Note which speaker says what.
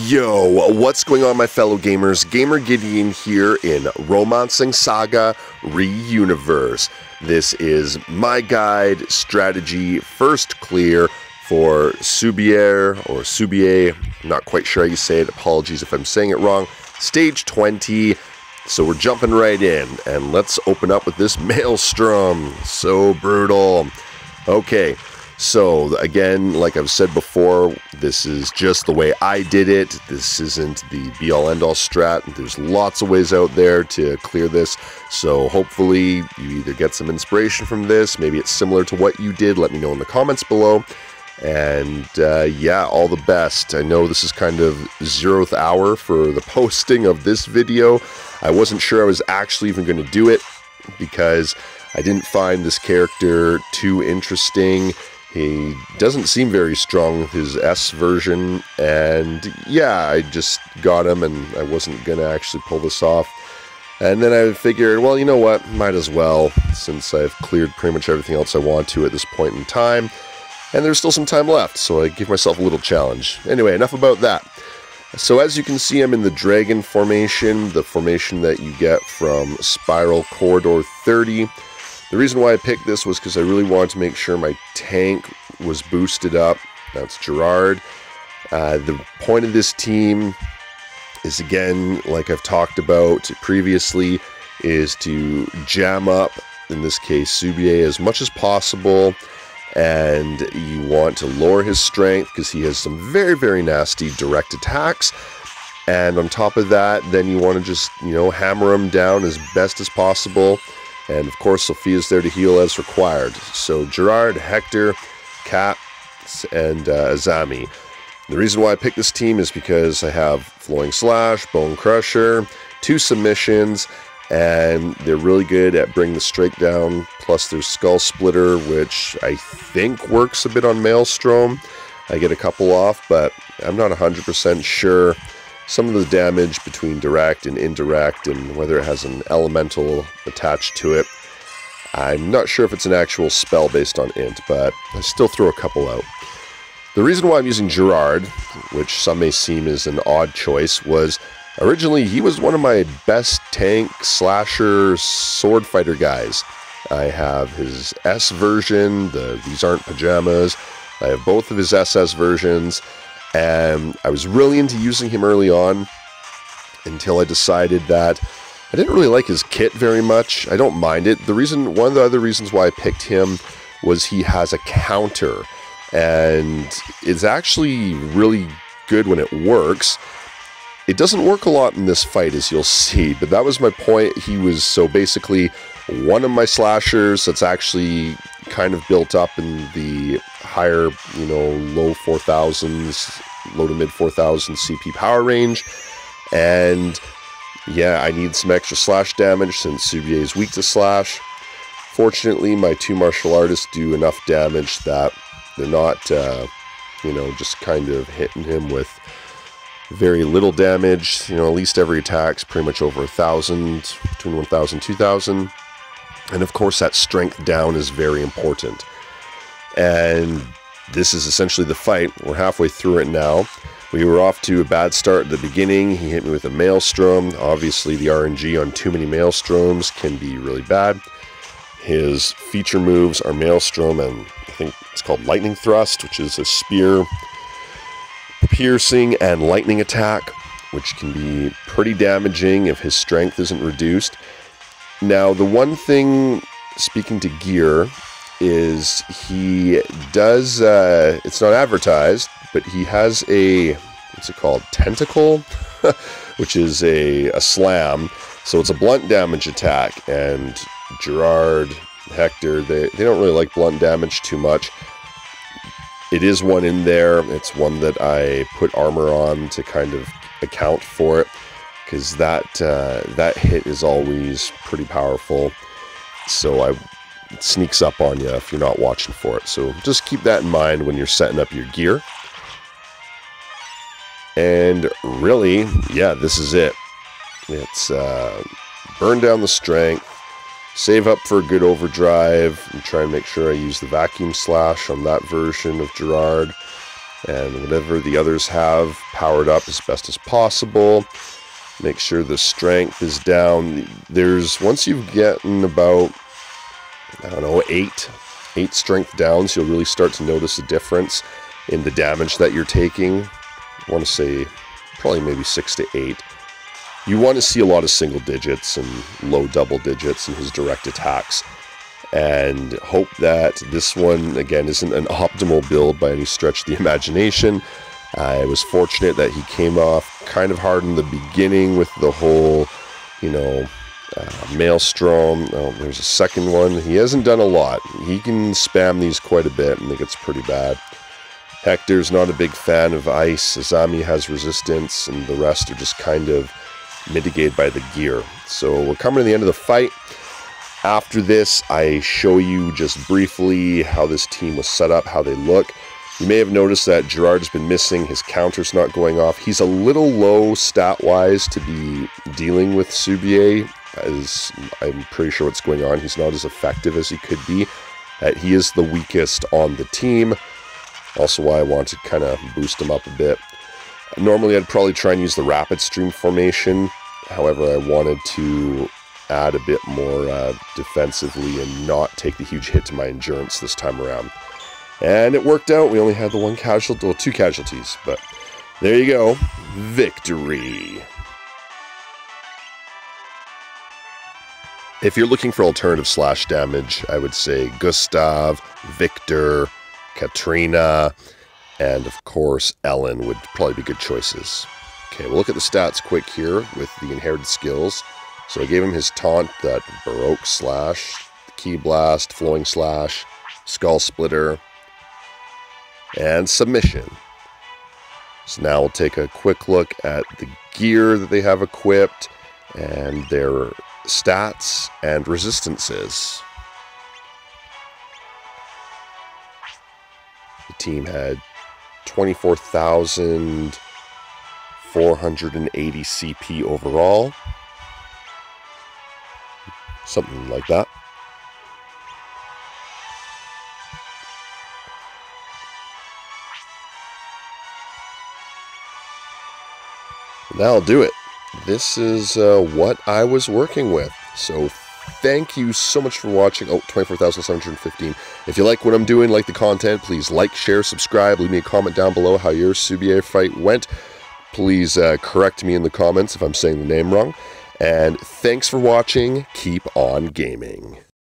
Speaker 1: Yo, what's going on, my fellow gamers? Gamer Gideon here in Romancing SaGa Re-Universe. This is my guide strategy first clear for Subier, or Subier, I'm not quite sure how you say it, apologies if I'm saying it wrong, stage 20. So we're jumping right in, and let's open up with this Maelstrom. So brutal. Okay. So, again, like I've said before, this is just the way I did it. This isn't the be-all, end-all strat. There's lots of ways out there to clear this. So, hopefully, you either get some inspiration from this. Maybe it's similar to what you did. Let me know in the comments below. And, yeah, all the best. I know this is kind of 0th hour for the posting of this video. I wasn't sure I was actually even going to do it because I didn't find this character too interesting. He doesn't seem very strong with his S version, and yeah, I just got him and I wasn't going to actually pull this off. And then I figured, well, you know what, might as well, since I've cleared pretty much everything else I want to at this point in time, and there's still some time left, so I give myself a little challenge. Anyway, enough about that. So as you can see, I'm in the Dragon formation, the formation that you get from Spiral Corridor 30. The reason why I picked this was because I really wanted to make sure my tank was boosted up. That's Gerard. The point of this team is, again, like I've talked about previously, is to jam up, in this case, Subier as much as possible. And you want to lower his strength because he has some very, very nasty direct attacks. And on top of that, then you want to just, hammer him down as best as possible. And of course, Sophia's there to heal as required. So Gerard, Hector, Cat, and Azami. The reason why I picked this team is because I have Flowing Slash, Bone Crusher, 2 submissions, and they're really good at bringing the strike down. Plus there's Skull Splitter, which I think works a bit on Maelstrom. I get a couple off, but I'm not 100% sure. Some of the damage between direct and indirect, and whether it has an elemental attached to it. I'm not sure if it's an actual spell based on int, but I still throw a couple out. The reason why I'm using Gerard, which some may seem as an odd choice, was originally he was one of my best tank, slasher, sword fighter guys. I have his S version, these aren't pajamas. I have both of his SS versions. And I was really into using him early on until I decided that I didn't really like his kit very much. I don't mind it. One of the other reasons why I picked him was he has a counter, and it's actually really good when it works. It doesn't work a lot in this fight, as you'll see, but that was my point. He was so basically one of my slashers that's actually kind of built up in the higher, low 4,000s, low to mid 4,000 CP power range. And yeah, I need some extra slash damage since Subier is weak to slash. Fortunately, my 2 martial artists do enough damage that they're not, just kind of hitting him with very little damage. At least every attack's pretty much over 1,000, between 1,000 and 2,000. And of course, that strength down is very important. And this is essentially the fight. We're halfway through it now. We were off to a bad start at the beginning. He hit me with a Maelstrom. Obviously, the RNG on too many Maelstroms can be really bad. His feature moves are Maelstrom, and I think it's called Lightning Thrust, which is a spear, piercing, and lightning attack, which can be pretty damaging if his strength isn't reduced. Now, the one thing, speaking to gear, is he does, it's not advertised, but he has a, what's it called, tentacle, which is a slam. So it's a blunt damage attack, and Gerard, Hector, they don't really like blunt damage too much. It is one in there. It's one that I put armor on to kind of account for it, because that hit is always pretty powerful. So it sneaks up on you if you're not watching for it. So just keep that in mind when you're setting up your gear. And really, yeah, this is it. It's burn down the strength, save up for a good overdrive, and try and make sure I use the vacuum slash on that version of Gerard. and whatever the others have powered up as best as possible. Make sure the strength is down. Once you've gotten about, I don't know, eight strength downs, you'll really start to notice a difference in the damage that you're taking. I want to say probably maybe 6 to 8. You want to see a lot of single digits and low double digits in his direct attacks, and hope that this one, again, isn't an optimal build by any stretch of the imagination. I was fortunate that he came off kind of hard in the beginning with the whole, Maelstrom. Oh, there's a second one. He hasn't done a lot. He can spam these quite a bit, and it gets pretty bad. Hector's not a big fan of ice. Azami has resistance, and the rest are just kind of mitigated by the gear. So we're coming to the end of the fight. After this, I show you just briefly how this team was set up, how they look. You may have noticed that Gerard's been missing. His counter's not going off. He's a little low stat-wise to be dealing with Subier, as I'm pretty sure what's going on. He's not as effective as he could be. He is the weakest on the team. Also why I want to kind of boost him up a bit. Normally I'd probably try and use the rapid stream formation. However, I wanted to add a bit more defensively and not take the huge hit to my endurance this time around. And it worked out. We only had the one casualty, well, 2 casualties, but there you go. Victory. If you're looking for alternative slash damage, I would say Gustav, Victor, Katrina, and of course Ellen would probably be good choices. Okay, we'll look at the stats quick here with the inherited skills. So I gave him his taunt, that Baroque slash, Key Blast, Flowing Slash, Skull Splitter, and Submission. So now we'll take a quick look at the gear that they have equipped and their stats and resistances. The team had 24,480 CP overall. Something like that. That'll do it. This is what I was working with. So thank you so much for watching. Oh, 24,715. If you like what I'm doing, like the content, please like, share, subscribe. Leave me a comment down below how your Subier fight went. Please correct me in the comments if I'm saying the name wrong. And thanks for watching. Keep on gaming.